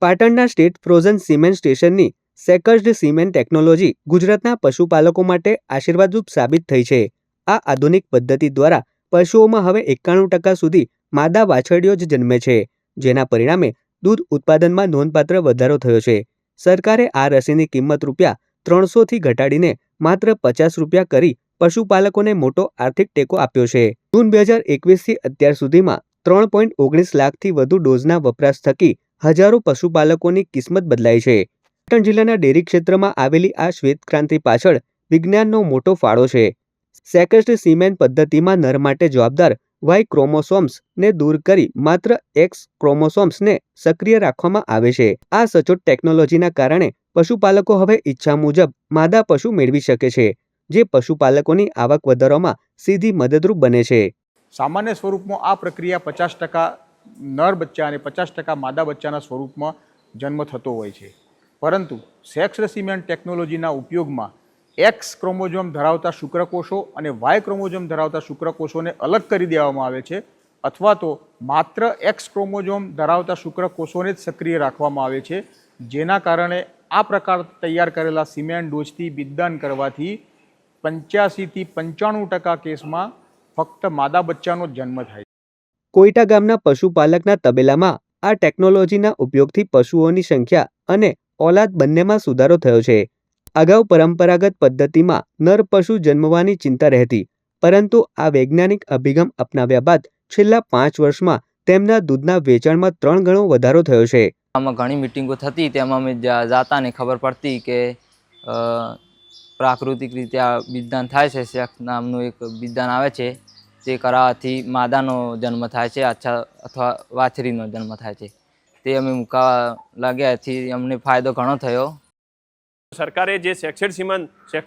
પાટણના state frozen cement સ્ટેશનની સેકર્ડ cement technology ગુજરાતના પશુપાલકો માટે આશીર્વાદરૂપ સાબિત થઈ છે। આ આધુનિક પદ્ધતિ દ્વારા પશુઓમાં હવે 91% સુધી માદા વાછરડીઓ જ જન્મે છે, જેના પરિણામે દૂધ ઉત્પાદનમાં નોંધપાત્ર વધારો થયો છે। સરકારે આ રસીની કિંમત ₹300 થી ઘટાડીને માત્ર ₹50 કરી પશુપાલકોને મોટો આર્થિક ટેકો આપ્યો છે। જૂન 2021થી અત્યાર સુધીમાં 3.19 લાખથી વધુ ડોઝના વપરાશ થકી હજારો પશુપાલકોની કિસ્મત બદલાઈ છે। પાટણ જિલ્લાના ડેરી ક્ષેત્રમાં આવેલી આ શ્વેત ક્રાંતિ પાછળ વિજ્ઞાનનો મોટો ફાળો છે। સેકર્ડ સિમેન્ટ પદ્ધતિમાં નર માટે જવાબદાર વાય ક્રોમોસોમ્સને દૂર કરી માત્ર એક્સ ક્રોમોસોમ્સને સક્રિય રાખવામાં આવે છે। આ સચોટ ટેકનોલોજીના કારણે પશુપાલકો હવે ઈચ્છા મુજબ માદા પશુ મેળવી શકે છે, જે પશુપાલકોની આવક વધારવામાં સીધી મદદરૂપ બને છે। સામાન્ય સ્વરૂપમાં આ પ્રક્રિયા 50% નર બચ્ચા અને 50% માદા બચ્ચાના સ્વરૂપમાં જન્મ થતો હોય છે, પરંતુ સેક્સ્ડ સિમેન્ટ ટેકનોલોજીના ઉપયોગમાં એક્સ ક્રોમોઝોમ ધરાવતા શુક્રકોષો અને વાય ક્રોમોઝોમ ધરાવતા શુક્રકોષોને અલગ કરી દેવામાં આવે છે, અથવા તો માત્ર એક્સ ક્રોમોઝોમ ધરાવતા શુક્રકોષોને જ સક્રિય રાખવામાં આવે છે, જેના કારણે આ પ્રકાર તૈયાર કરેલા સિમેન્ટ ડોઝથી બિદદાન કરવાથી 85 થી 95% કેસમાં ફક્ત માદા બચ્ચાનો જ જન્મ થાય છે। કોઈટા ગામના પશુપાલકના તબેલામાં આ ટેકનોલોજીના ઉપયોગથી પશુઓની સંખ્યા અને ઓલાદ બંનેમાં સુધારો થયો છે। અગાઉ પરંપરાગત પદ્ધતિમાં નર પશુ જન્મવાની ચિંતા રહેતી, પરંતુ આ વૈજ્ઞાનિક અભિગમ અપનાવ્યા બાદ છેલ્લા 5 વર્ષમાં તેમના દૂધના વેચાણમાં 3 ગણો વધારો થયો છે। આમાં ઘણી મીટિંગો થતી, તેમાં અમે જાતા ને ખબર પડતી કે પ્રાકૃતિક રીતે આ બિદદાન થાય છે। સેક્સ નામનું એક બિદદાન આવે છે, તે કરાવવાથી માદાનો જન્મ થાય છે અથવા વાછરીનો જન્મ થાય છે। તે અમે મૂકવા લાગ્યાથી અમને ફાયદો ઘણો થયો। સરકારે જે સેક્સ્ડ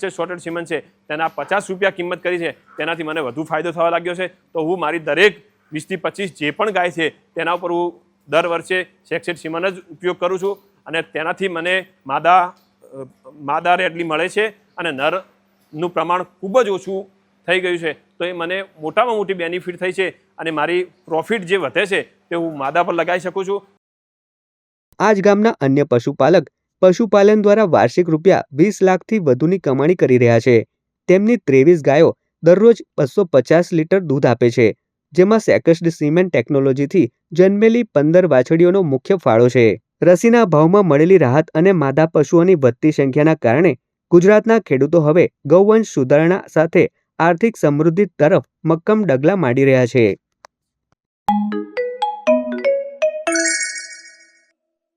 સોર્ટેડ સિમેન્ટ છે તેના ₹50 કિંમત કરી છે, તેનાથી મને વધુ ફાયદો થવા લાગ્યો છે। તો હું મારી દરેક 20 થી 25 જે પણ ગાય છે તેના ઉપર હું દર વર્ષે સેક્સ્ડ સિમેન્ટ જ ઉપયોગ કરું છું, અને તેનાથી મને માદા રેડલી મળે છે અને નરનું પ્રમાણ ખૂબ જ ઓછું થઈ ગયું છે। તો એ મને મોટામાં મોટી બેનિફિટ થઈ છે, અને મારી પ્રોફિટ જે વધે છે તે હું માદા પર લગાવી શકું છું। આ જ ગામના અન્ય પશુપાલક પશુપાલન દ્વારા વાર્ષિક ₹20 લાખથી વધુની કમાણી કરી રહ્યા છે। તેમની 23 ગાયો દરરોજ 250 લીટર દૂધ આપે છે, જેમાં સેકર્ડ સિમેન્ટ ટેકનોલોજીથી જન્મેલી 15 વાછડીઓનો મુખ્ય ફાળો છે। રસીના ભાવમાં મળેલી રાહત અને માદા પશુઓની વધતી સંખ્યાના કારણે ગુજરાતના ખેડૂતો હવે ગૌવંશ સુધારણા સાથે આર્થિક સમૃદ્ધિ તરફ મક્કમ ડગલા માંડી રહ્યા છે।